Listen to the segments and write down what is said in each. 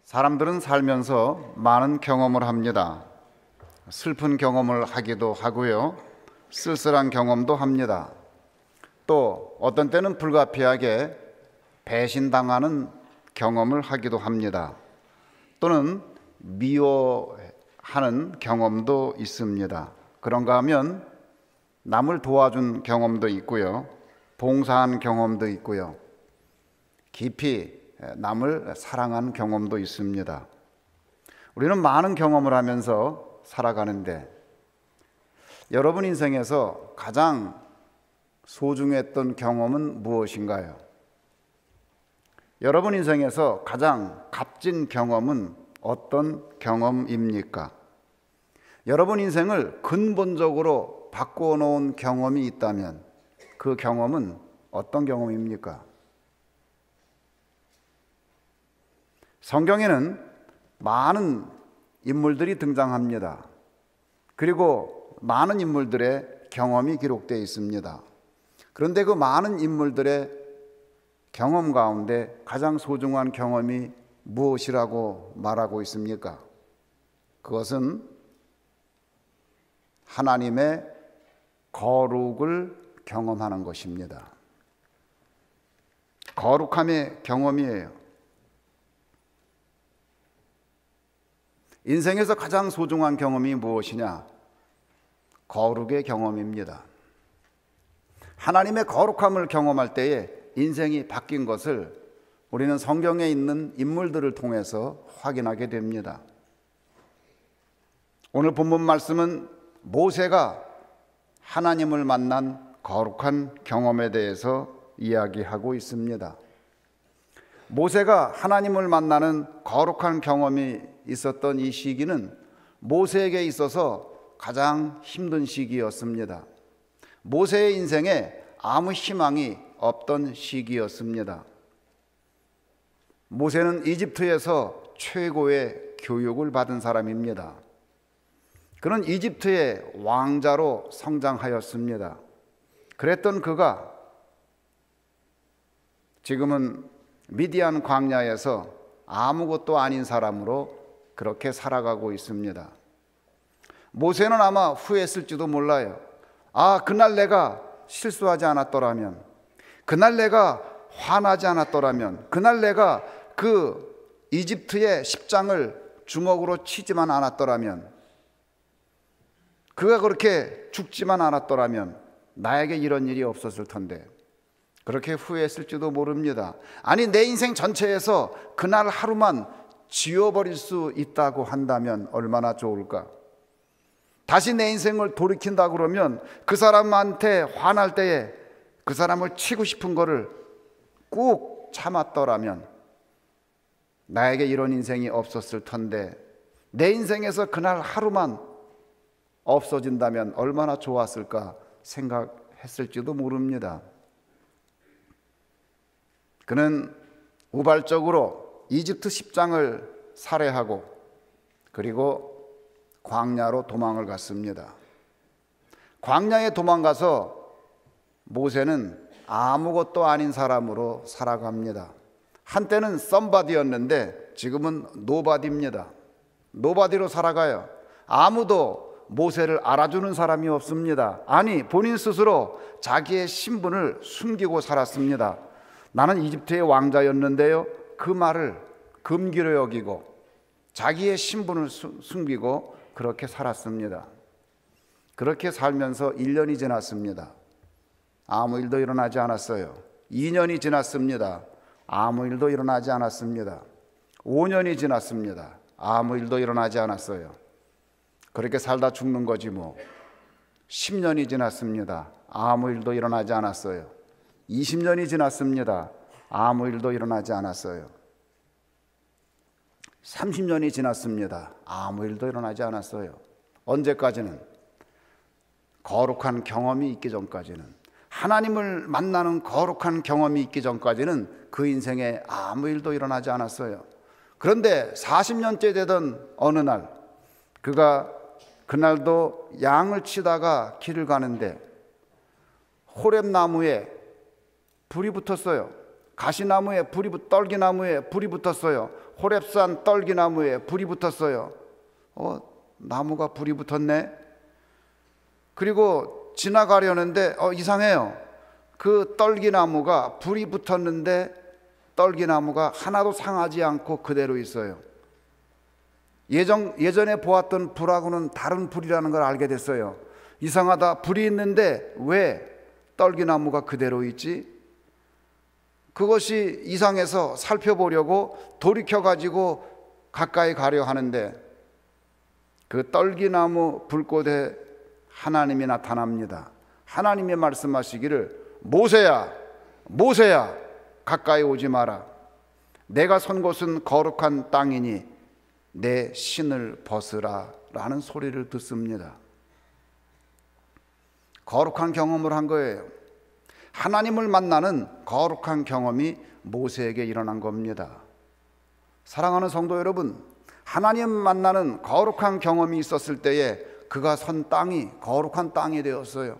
사람들은 살면서 많은 경험을 합니다. 슬픈 경험을 하기도 하고요. 쓸쓸한 경험도 합니다. 또 어떤 때는 불가피하게 배신당하는 경험을 하기도 합니다. 또는 미워하는 경험도 있습니다. 그런가 하면 남을 도와준 경험도 있고요. 봉사한 경험도 있고요. 깊이 남을 사랑한 경험도 있습니다. 우리는 많은 경험을 하면서 살아가는데 여러분 인생에서 가장 소중했던 경험은 무엇인가요? 여러분 인생에서 가장 값진 경험은 어떤 경험입니까? 여러분 인생을 근본적으로 바꾸어 놓은 경험이 있다면 그 경험은 어떤 경험입니까? 성경에는 많은 인물들이 등장합니다. 그리고 많은 인물들의 경험이 기록되어 있습니다. 그런데 그 많은 인물들의 경험 가운데 가장 소중한 경험이 무엇이라고 말하고 있습니까? 그것은 하나님의 거룩을 경험하는 것입니다. 거룩함의 경험이에요. 인생에서 가장 소중한 경험이 무엇이냐? 거룩의 경험입니다. 하나님의 거룩함을 경험할 때에 인생이 바뀐 것을 우리는 성경에 있는 인물들을 통해서 확인하게 됩니다. 오늘 본문 말씀은 모세가 하나님을 만난 거룩한 경험에 대해서 이야기하고 있습니다. 모세가 하나님을 만나는 거룩한 경험이 있었던 이 시기는 모세에게 있어서 가장 힘든 시기였습니다. 모세의 인생에 아무 희망이 없던 시기였습니다. 모세는 이집트에서 최고의 교육을 받은 사람입니다. 그는 이집트의 왕자로 성장하였습니다. 그랬던 그가 지금은 미디안 광야에서 아무것도 아닌 사람으로 그렇게 살아가고 있습니다. 모세는 아마 후회했을지도 몰라요. 그날 내가 실수하지 않았더라면, 그날 내가 화나지 않았더라면, 그날 내가 그 이집트의 십장을 주먹으로 치지만 않았더라면, 그가 그렇게 죽지만 않았더라면 나에게 이런 일이 없었을 텐데, 그렇게 후회했을지도 모릅니다. 아니, 내 인생 전체에서 그날 하루만 지워버릴 수 있다고 한다면 얼마나 좋을까? 다시 내 인생을 돌이킨다 그러면 그 사람한테 화날 때에 그 사람을 치고 싶은 거를 꾹 참았더라면 나에게 이런 인생이 없었을 텐데, 내 인생에서 그날 하루만 없어진다면 얼마나 좋았을까 생각했을지도 모릅니다. 그는 우발적으로 이집트 십장을 살해하고 그리고 광야로 도망을 갔습니다. 광야에 도망가서 모세는 아무것도 아닌 사람으로 살아갑니다. 한때는 썸바디였는데 지금은 노바디입니다. 노바디로 살아가요. 아무도 모세를 알아주는 사람이 없습니다. 아니, 본인 스스로 자기의 신분을 숨기고 살았습니다. 나는 이집트의 왕자였는데요, 그 말을 금기로 여기고 자기의 신분을 숨기고 그렇게 살았습니다. 그렇게 살면서 1년이 지났습니다. 아무 일도 일어나지 않았어요. 2년이 지났습니다. 아무 일도 일어나지 않았습니다. 5년이 지났습니다. 아무 일도 일어나지 않았어요. 그렇게 살다 죽는 거지 뭐. 10년이 지났습니다. 아무 일도 일어나지 않았어요. 20년이 지났습니다. 아무 일도 일어나지 않았어요. 30년이 지났습니다. 아무 일도 일어나지 않았어요. 언제까지는? 거룩한 경험이 있기 전까지는, 하나님을 만나는 거룩한 경험이 있기 전까지는 그 인생에 아무 일도 일어나지 않았어요. 그런데 40년째 되던 어느 날, 그가 그날도 양을 치다가 길을 가는데 호렙나무에 불이 붙었어요. 가시나무에 불이 떨기나무에 불이 붙었어요. 호렙산 떨기나무에 불이 붙었어요. 나무가 불이 붙었네. 그리고 지나가려는데 이상해요. 그 떨기나무가 불이 붙었는데 떨기나무가 하나도 상하지 않고 그대로 있어요. 예전에 보았던 불하고는 다른 불이라는 걸 알게 됐어요. 이상하다. 불이 있는데 왜 떨기나무가 그대로 있지? 그것이 이상해서 살펴보려고 돌이켜가지고 가까이 가려 하는데 그 떨기나무 불꽃에 하나님이 나타납니다. 하나님이 말씀하시기를 모세야, 모세야, 가까이 오지 마라. 내가 선 곳은 거룩한 땅이니 내 신을 벗으라 라는 소리를 듣습니다. 거룩한 경험을 한 거예요. 하나님을 만나는 거룩한 경험이 모세에게 일어난 겁니다. 사랑하는 성도 여러분, 하나님 만나는 거룩한 경험이 있었을 때에 그가 선 땅이 거룩한 땅이 되었어요.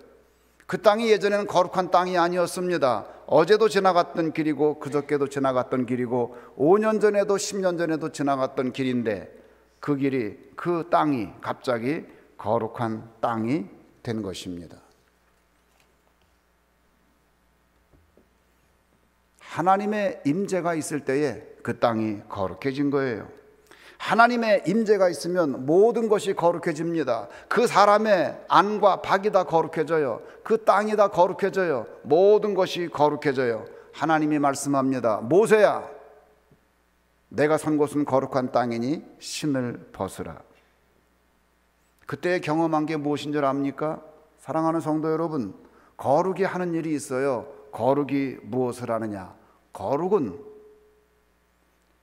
그 땅이 예전에는 거룩한 땅이 아니었습니다. 어제도 지나갔던 길이고 그저께도 지나갔던 길이고 5년 전에도 10년 전에도 지나갔던 길인데 그 땅이 갑자기 거룩한 땅이 된 것입니다. 하나님의 임재가 있을 때에 그 땅이 거룩해진 거예요. 하나님의 임재가 있으면 모든 것이 거룩해집니다. 그 사람의 안과 밖이 다 거룩해져요. 그 땅이 다 거룩해져요. 모든 것이 거룩해져요. 하나님이 말씀합니다. 모세야, 내가 선 곳은 거룩한 땅이니 신을 벗으라. 그때 경험한 게 무엇인 줄 압니까? 사랑하는 성도 여러분, 거룩이 하는 일이 있어요. 거룩이 무엇을 하느냐? 거룩은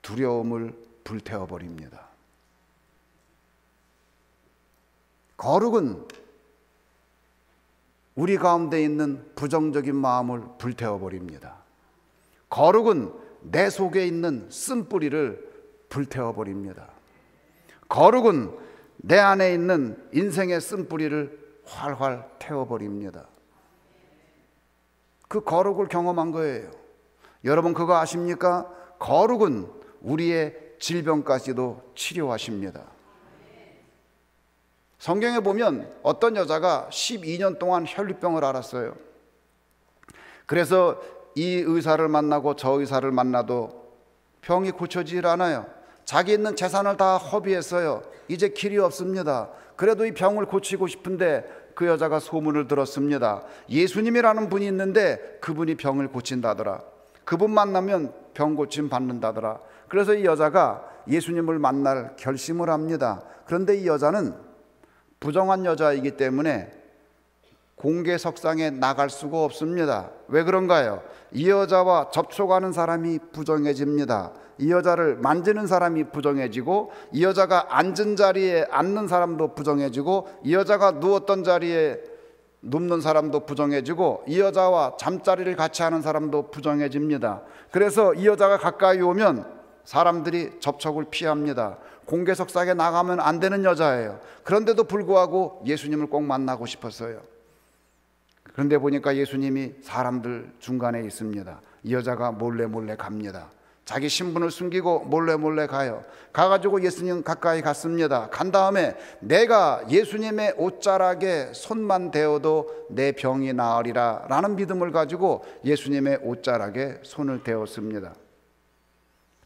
두려움을 불태워버립니다. 거룩은 우리 가운데 있는 부정적인 마음을 불태워버립니다. 거룩은 내 속에 있는 쓴뿌리를 불태워버립니다. 거룩은 내 안에 있는 인생의 쓴뿌리를 활활 태워버립니다. 그 거룩을 경험한 거예요. 여러분 그거 아십니까? 거룩은 우리의 질병까지도 치료하십니다. 성경에 보면 어떤 여자가 12년 동안 혈류병을 앓았어요. 그래서 이 의사를 만나고 저 의사를 만나도 병이 고쳐지질 않아요. 자기 있는 재산을 다 허비했어요. 이제 길이 없습니다. 그래도 이 병을 고치고 싶은데 그 여자가 소문을 들었습니다. 예수님이라는 분이 있는데 그분이 병을 고친다더라. 그분 만나면 병 고침 받는다더라. 그래서 이 여자가 예수님을 만날 결심을 합니다. 그런데 이 여자는 부정한 여자이기 때문에 공개석상에 나갈 수가 없습니다. 왜 그런가요? 이 여자와 접촉하는 사람이 부정해집니다. 이 여자를 만지는 사람이 부정해지고, 이 여자가 앉은 자리에 앉는 사람도 부정해지고, 이 여자가 누웠던 자리에 눕는 사람도 부정해지고, 이 여자와 잠자리를 같이 하는 사람도 부정해집니다. 그래서 이 여자가 가까이 오면 사람들이 접촉을 피합니다. 공개석상에 나가면 안 되는 여자예요. 그런데도 불구하고 예수님을 꼭 만나고 싶었어요. 그런데 보니까 예수님이 사람들 중간에 있습니다. 이 여자가 몰래 갑니다. 자기 신분을 숨기고 몰래 가요. 가가지고 예수님 가까이 갔습니다. 간 다음에 내가 예수님의 옷자락에 손만 대어도 내 병이 나으리라 라는 믿음을 가지고 예수님의 옷자락에 손을 대었습니다.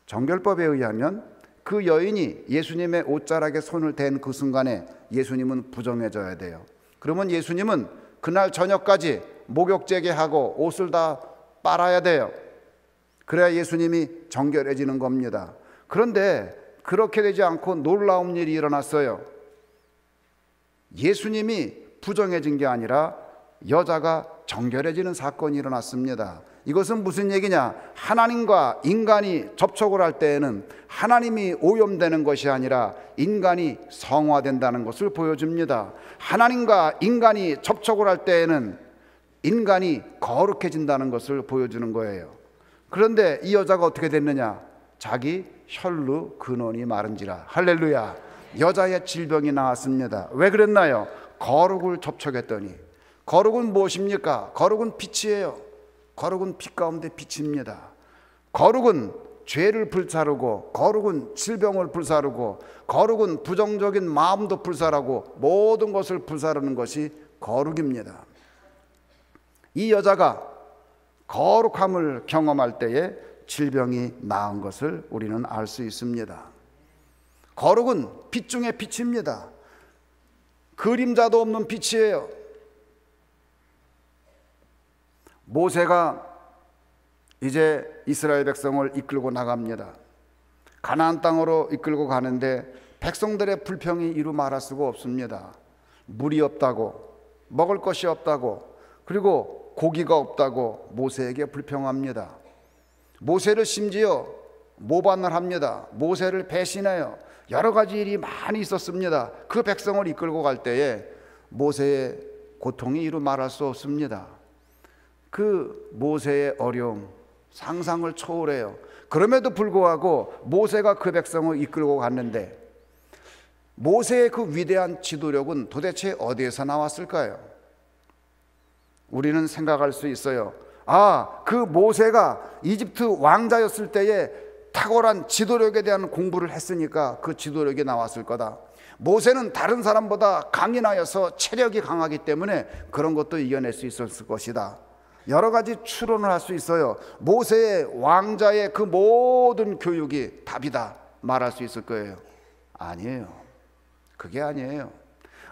정결법에 의하면 그 여인이 예수님의 옷자락에 손을 댄 그 순간에 예수님은 부정해져야 돼요. 그러면 예수님은 그날 저녁까지 목욕제게 하고 옷을 다 빨아야 돼요. 그래야 예수님이 정결해지는 겁니다. 그런데 그렇게 되지 않고 놀라운 일이 일어났어요. 예수님이 부정해진 게 아니라 여자가 정결해지는 사건이 일어났습니다. 이것은 무슨 얘기냐? 하나님과 인간이 접촉을 할 때에는 하나님이 오염되는 것이 아니라 인간이 성화된다는 것을 보여줍니다. 하나님과 인간이 접촉을 할 때에는 인간이 거룩해진다는 것을 보여주는 거예요. 그런데 이 여자가 어떻게 됐느냐? 자기 혈루 근원이 마른지라. 할렐루야. 여자의 질병이 나왔습니다. 왜 그랬나요? 거룩을 접촉했더니. 거룩은 무엇입니까? 거룩은 빛이에요. 거룩은 빛 가운데 빛입니다. 거룩은 죄를 불사르고, 거룩은 질병을 불사르고, 거룩은 부정적인 마음도 불사르고, 모든 것을 불사르는 것이 거룩입니다. 이 여자가 거룩함을 경험할 때에 질병이 나은 것을 우리는 알 수 있습니다. 거룩은 빛 중에 빛입니다. 그림자도 없는 빛이에요. 모세가 이제 이스라엘 백성을 이끌고 나갑니다. 가나안 땅으로 이끌고 가는데 백성들의 불평이 이루 말할 수가 없습니다. 물이 없다고, 먹을 것이 없다고, 그리고 고기가 없다고 모세에게 불평합니다. 모세를 심지어 모반을 합니다. 모세를 배신해요. 여러 가지 일이 많이 있었습니다. 그 백성을 이끌고 갈 때에 모세의 고통이 이루 말할 수 없습니다. 그 모세의 어려움, 상상을 초월해요. 그럼에도 불구하고 모세가 그 백성을 이끌고 갔는데, 모세의 그 위대한 지도력은 도대체 어디에서 나왔을까요? 우리는 생각할 수 있어요. 그 모세가 이집트 왕자였을 때에 탁월한 지도력에 대한 공부를 했으니까 그 지도력이 나왔을 거다. 모세는 다른 사람보다 강인하여서 체력이 강하기 때문에 그런 것도 이겨낼 수 있었을 것이다. 여러 가지 추론을 할 수 있어요. 모세의 왕자의 그 모든 교육이 답이다 말할 수 있을 거예요. 아니에요. 그게 아니에요.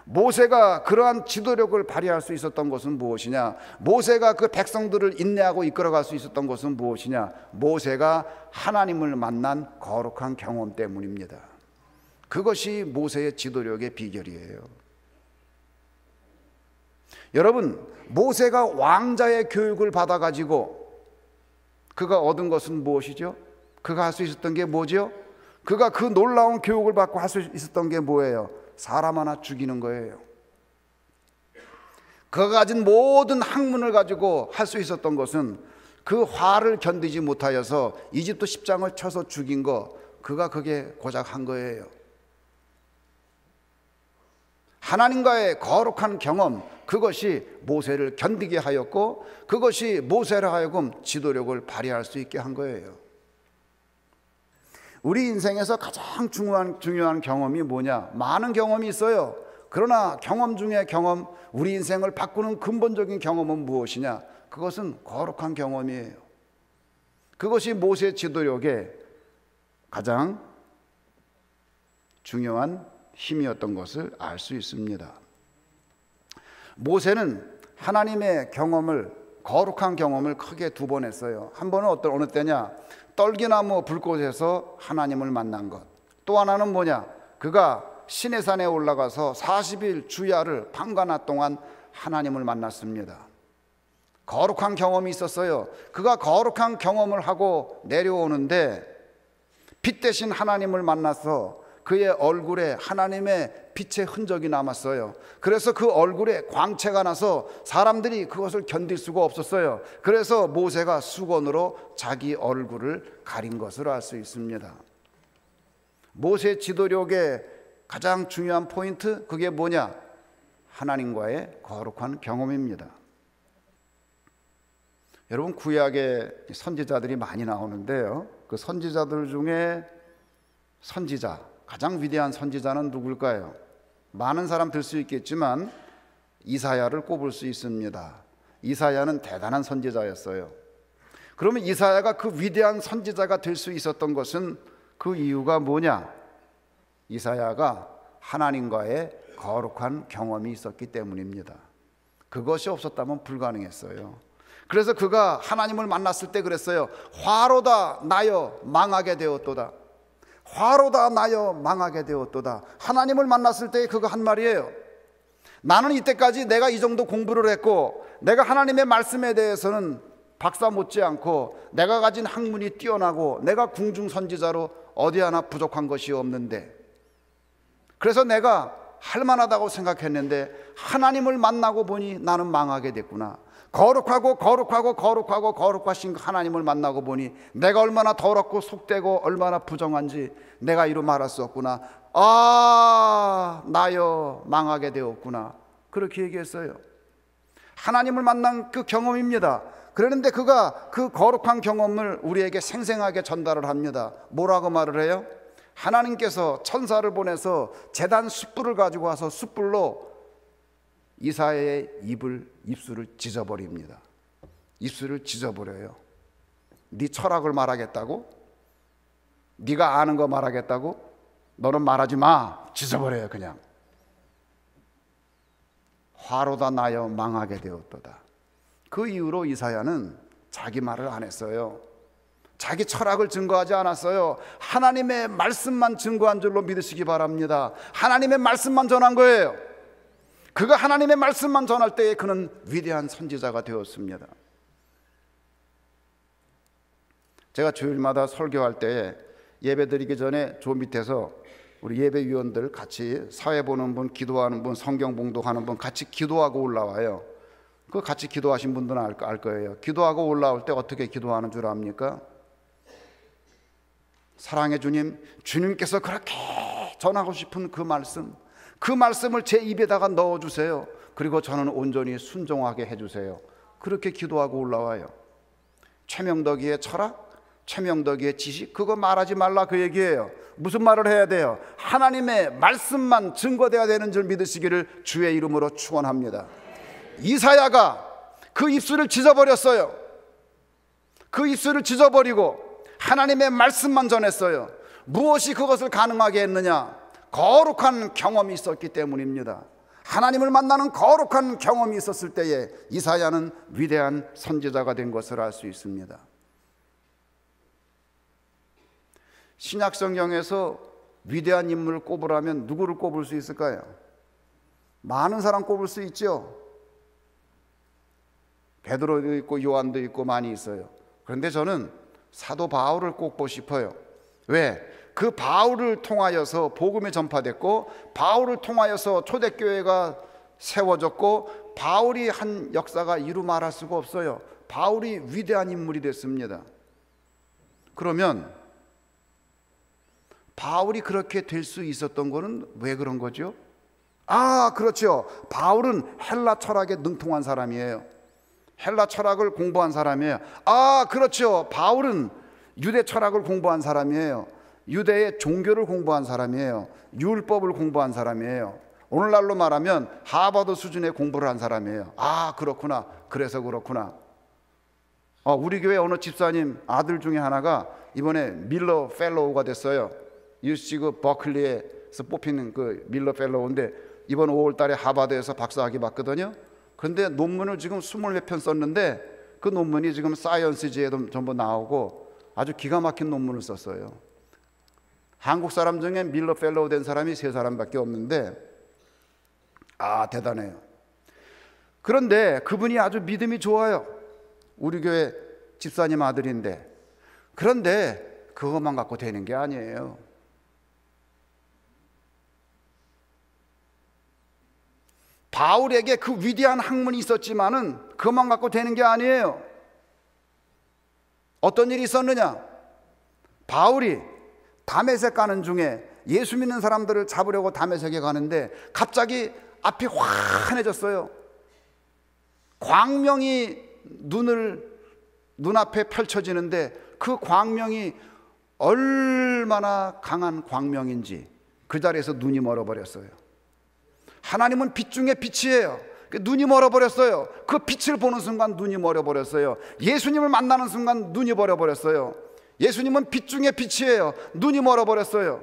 모세가 그러한 지도력을 발휘할 수 있었던 것은 무엇이냐? 모세가 그 백성들을 인내하고 이끌어갈 수 있었던 것은 무엇이냐? 모세가 하나님을 만난 거룩한 경험 때문입니다. 그것이 모세의 지도력의 비결이에요. 여러분, 모세가 왕자의 교육을 받아가지고 그가 얻은 것은 무엇이죠? 그가 할 수 있었던 게 뭐죠? 그가 그 놀라운 교육을 받고 할 수 있었던 게 뭐예요? 사람 하나 죽이는 거예요. 그가 가진 모든 학문을 가지고 할 수 있었던 것은 그 화를 견디지 못하여서 이집트 십장을 쳐서 죽인 거, 그가 그게 고작 한 거예요. 하나님과의 거룩한 경험, 그것이 모세를 견디게 하였고, 그것이 모세를 하여금 지도력을 발휘할 수 있게 한 거예요. 우리 인생에서 가장 중요한 경험이 뭐냐? 많은 경험이 있어요. 그러나 경험 중에 경험, 우리 인생을 바꾸는 근본적인 경험은 무엇이냐? 그것은 거룩한 경험이에요. 그것이 모세 지도력의 가장 중요한 힘이었던 것을 알 수 있습니다. 모세는 하나님의 경험을, 거룩한 경험을 크게 두 번 했어요. 한 번은 어느 때냐? 떨기나무 불꽃에서 하나님을 만난 것. 또 하나는 뭐냐? 그가 시내산에 올라가서 40일 주야를 밤과 낮 동안 하나님을 만났습니다. 거룩한 경험이 있었어요. 그가 거룩한 경험을 하고 내려오는데 빛 대신 하나님을 만나서 그의 얼굴에 하나님의 빛의 흔적이 남았어요. 그래서 그 얼굴에 광채가 나서 사람들이 그것을 견딜 수가 없었어요. 그래서 모세가 수건으로 자기 얼굴을 가린 것을 알 수 있습니다. 모세 지도력의 가장 중요한 포인트, 그게 뭐냐? 하나님과의 거룩한 경험입니다. 여러분, 구약에 선지자들이 많이 나오는데요, 그 선지자들 중에 선지자, 가장 위대한 선지자는 누굴까요? 많은 사람 들 수 있겠지만 이사야를 꼽을 수 있습니다. 이사야는 대단한 선지자였어요. 그러면 이사야가 그 위대한 선지자가 될 수 있었던 것은 그 이유가 뭐냐? 이사야가 하나님과의 거룩한 경험이 있었기 때문입니다. 그것이 없었다면 불가능했어요. 그래서 그가 하나님을 만났을 때 그랬어요. 화로다 나여 망하게 되었도다. 화로다 나여 망하게 되었도다. 하나님을 만났을 때 그가 한 말이에요. 나는 이때까지 내가 이 정도 공부를 했고, 내가 하나님의 말씀에 대해서는 박사 못지않고, 내가 가진 학문이 뛰어나고, 내가 궁중선지자로 어디 하나 부족한 것이 없는데, 그래서 내가 할만하다고 생각했는데 하나님을 만나고 보니 나는 망하게 됐구나. 거룩하신 하나님을 만나고 보니 내가 얼마나 더럽고 속되고 얼마나 부정한지 내가 이루 말할 수 없구나. 나여 망하게 되었구나. 그렇게 얘기했어요. 하나님을 만난 그 경험입니다. 그러는데 그가 그 거룩한 경험을 우리에게 생생하게 전달을 합니다. 뭐라고 말을 해요? 하나님께서 천사를 보내서 제단 숯불을 가지고 와서 숯불로 이사야의 입술을 찢어버립니다. 입술을 찢어버려요. 네 철학을 말하겠다고? 네가 아는 거 말하겠다고? 너는 말하지 마. 찢어버려요. 그냥. 화로다 나여 망하게 되었도다. 그 이후로 이사야는 자기 말을 안 했어요. 자기 철학을 증거하지 않았어요. 하나님의 말씀만 증거한 줄로 믿으시기 바랍니다. 하나님의 말씀만 전한 거예요. 그가 하나님의 말씀만 전할 때에 그는 위대한 선지자가 되었습니다. 제가 주일마다 설교할 때에 예배드리기 전에 저 밑에서 우리 예배위원들 같이 사회 보는 분, 기도하는 분, 성경 봉독하는 분 같이 기도하고 올라와요. 그 같이 기도하신 분들은 알 거예요. 기도하고 올라올 때 어떻게 기도하는 줄 압니까? 사랑의 주님, 주님께서 그렇게 전하고 싶은 그 말씀을 제 입에다가 넣어주세요. 그리고 저는 온전히 순종하게 해주세요. 그렇게 기도하고 올라와요. 최명덕이의 철학, 최명덕이의 지식, 그거 말하지 말라 그 얘기예요. 무슨 말을 해야 돼요? 하나님의 말씀만 증거되어야 되는 줄 믿으시기를 주의 이름으로 축원합니다. 이사야가 그 입술을 찢어버렸어요. 그 입술을 찢어버리고 하나님의 말씀만 전했어요. 무엇이 그것을 가능하게 했느냐? 거룩한 경험이 있었기 때문입니다. 하나님을 만나는 거룩한 경험이 있었을 때에 이사야는 위대한 선지자가 된 것을 알 수 있습니다. 신약 성경에서 위대한 인물을 꼽으라면 누구를 꼽을 수 있을까요? 많은 사람 꼽을 수 있죠. 베드로도 있고 요한도 있고 많이 있어요. 그런데 저는 사도 바울을 꼽고 싶어요. 왜? 그 바울을 통하여서 복음이 전파됐고 바울을 통하여서 초대교회가 세워졌고 바울이 한 역사가 이루 말할 수가 없어요. 바울이 위대한 인물이 됐습니다. 그러면 바울이 그렇게 될 수 있었던 거는 왜 그런 거죠? 그렇죠. 바울은 헬라 철학에 능통한 사람이에요. 헬라 철학을 공부한 사람이에요. 그렇죠. 바울은 유대 철학을 공부한 사람이에요. 유대의 종교를 공부한 사람이에요. 율법을 공부한 사람이에요. 오늘날로 말하면 하버드 수준의 공부를 한 사람이에요. 그렇구나. 그래서 그렇구나. 우리 교회 어느 집사님 아들 중에 하나가 이번에 밀러 펠로우가 됐어요. UC 버클리에서 뽑히는 그 밀러 펠로우인데 이번 5월 달에 하버드에서 박사학위 받거든요. 그런데 논문을 지금 20몇 편 썼는데 그 논문이 지금 사이언스지에도 전부 나오고 아주 기가 막힌 논문을 썼어요. 한국 사람 중에 밀러 펠로우 된 사람이 3사람밖에 없는데 대단해요. 그런데 그분이 아주 믿음이 좋아요. 우리 교회 집사님 아들인데, 그런데 그것만 갖고 되는 게 아니에요. 바울에게 그 위대한 학문이 있었지만은 그것만 갖고 되는 게 아니에요. 어떤 일이 있었느냐? 바울이 다메섹 가는 중에 예수 믿는 사람들을 잡으려고 다메섹에 가는데 갑자기 앞이 환해졌어요. 광명이 눈앞에 펼쳐지는데 그 광명이 얼마나 강한 광명인지 그 자리에서 눈이 멀어버렸어요. 하나님은 빛 중에 빛이에요. 눈이 멀어버렸어요. 그 빛을 보는 순간 눈이 멀어버렸어요. 예수님을 만나는 순간 눈이 멀어버렸어요. 예수님은 빛 중에 빛이에요. 눈이 멀어버렸어요.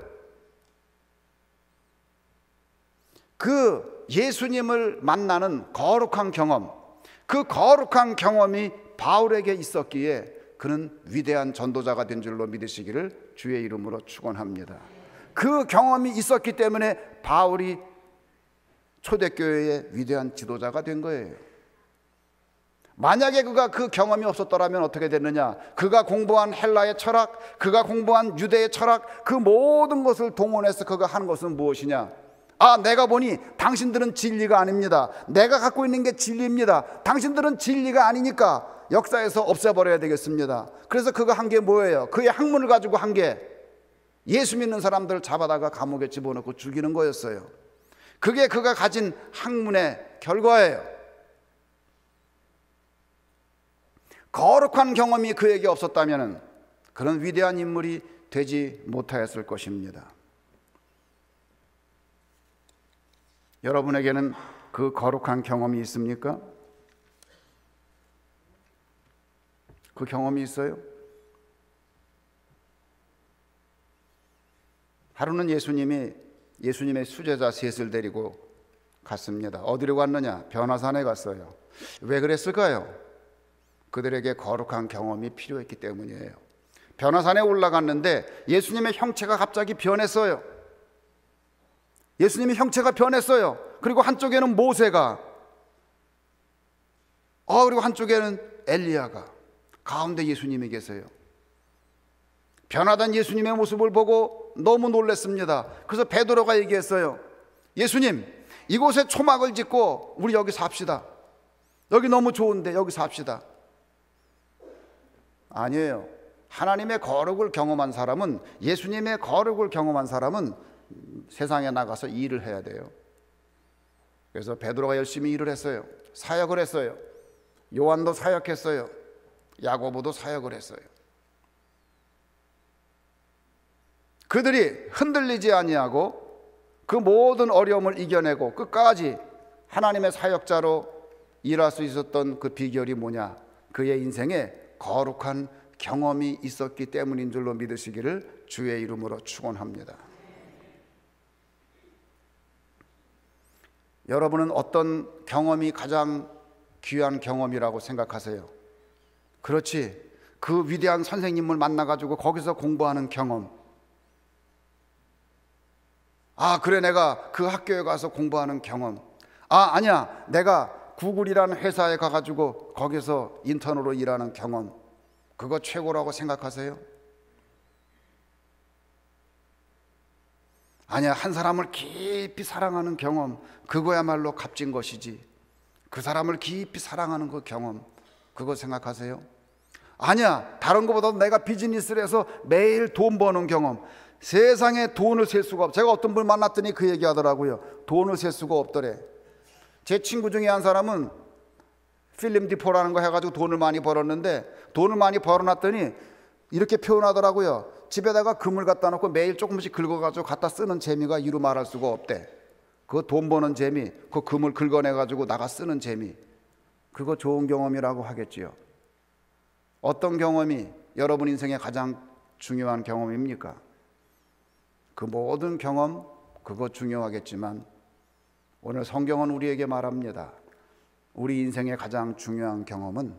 그 예수님을 만나는 거룩한 경험, 그 거룩한 경험이 바울에게 있었기에 그는 위대한 전도자가 된 줄로 믿으시기를 주의 이름으로 축원합니다. 그 경험이 있었기 때문에 바울이 초대교회의 위대한 지도자가 된 거예요. 만약에 그가 그 경험이 없었더라면 어떻게 됐느냐? 그가 공부한 헬라의 철학, 그가 공부한 유대의 철학, 그 모든 것을 동원해서 그가 하는 것은 무엇이냐? 내가 보니 당신들은 진리가 아닙니다. 내가 갖고 있는 게 진리입니다. 당신들은 진리가 아니니까 역사에서 없애버려야 되겠습니다. 그래서 그가 한 게 뭐예요? 그의 학문을 가지고 한 게 예수 믿는 사람들을 잡아다가 감옥에 집어넣고 죽이는 거였어요. 그게 그가 가진 학문의 결과예요. 거룩한 경험이 그에게 없었다면 그런 위대한 인물이 되지 못하였을 것입니다. 여러분에게는 그 거룩한 경험이 있습니까? 그 경험이 있어요? 하루는 예수님의 수제자 셋을 데리고 갔습니다. 어디로 갔느냐? 변화산에 갔어요. 왜 그랬을까요? 그들에게 거룩한 경험이 필요했기 때문이에요. 변화산에 올라갔는데 예수님의 형체가 갑자기 변했어요. 예수님의 형체가 변했어요. 그리고 한쪽에는 모세가, 그리고 한쪽에는 엘리야가, 가운데 예수님이 계세요. 변화된 예수님의 모습을 보고 너무 놀랐습니다. 그래서 베드로가 얘기했어요. 예수님, 이곳에 초막을 짓고 우리 여기 삽시다. 여기 너무 좋은데 여기 삽시다. 아니에요. 하나님의 거룩을 경험한 사람은, 예수님의 거룩을 경험한 사람은 세상에 나가서 일을 해야 돼요. 그래서 베드로가 열심히 일을 했어요. 사역을 했어요. 요한도 사역했어요. 야고보도 사역을 했어요. 그들이 흔들리지 아니하고 그 모든 어려움을 이겨내고 끝까지 하나님의 사역자로 일할 수 있었던 그 비결이 뭐냐? 그의 인생에 거룩한 경험이 있었기 때문인 줄로 믿으시기를 주의 이름으로 축원합니다. 여러분은 어떤 경험이 가장 귀한 경험이라고 생각하세요? 그렇지, 그 위대한 선생님을 만나가지고 거기서 공부하는 경험. 그래, 내가 그 학교에 가서 공부하는 경험. 아니야, 내가 구글이라는 회사에 가가지고 거기서 인턴으로 일하는 경험. 그거 최고라고 생각하세요? 아니야, 한 사람을 깊이 사랑하는 경험, 그거야말로 값진 것이지. 그 사람을 깊이 사랑하는 그 경험, 그거 생각하세요? 아니야, 다른 것보다 내가 비즈니스를 해서 매일 돈 버는 경험. 세상에 돈을 셀 수가 없어. 제가 어떤 분을 만났더니 그 얘기 하더라고요. 돈을 셀 수가 없더래. 제 친구 중에 한 사람은 필름 디포라는 거 해가지고 돈을 많이 벌었는데, 돈을 많이 벌어놨더니 이렇게 표현하더라고요. 집에다가 금을 갖다 놓고 매일 조금씩 긁어가지고 갖다 쓰는 재미가 이루 말할 수가 없대. 그 돈 버는 재미, 그 금을 긁어내가지고 나가 쓰는 재미, 그거 좋은 경험이라고 하겠지요. 어떤 경험이 여러분 인생의 가장 중요한 경험입니까? 그 모든 경험, 그거 중요하겠지만 오늘 성경은 우리에게 말합니다. 우리 인생의 가장 중요한 경험은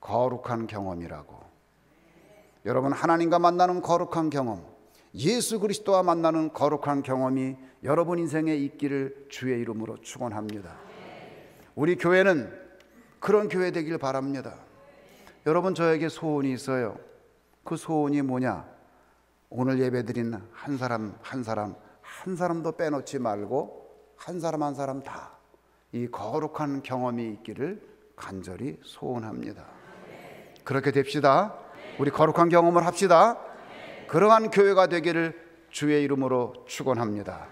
거룩한 경험이라고. 여러분, 하나님과 만나는 거룩한 경험, 예수 그리스도와 만나는 거룩한 경험이 여러분 인생에 있기를 주의 이름으로 축원합니다. 우리 교회는 그런 교회 되길 바랍니다. 여러분, 저에게 소원이 있어요. 그 소원이 뭐냐? 오늘 예배드린 한 사람도 빼놓지 말고 한 사람 한 사람 다 이 거룩한 경험이 있기를 간절히 소원합니다. 그렇게 됩시다. 우리 거룩한 경험을 합시다. 그러한 교회가 되기를 주의 이름으로 축원합니다.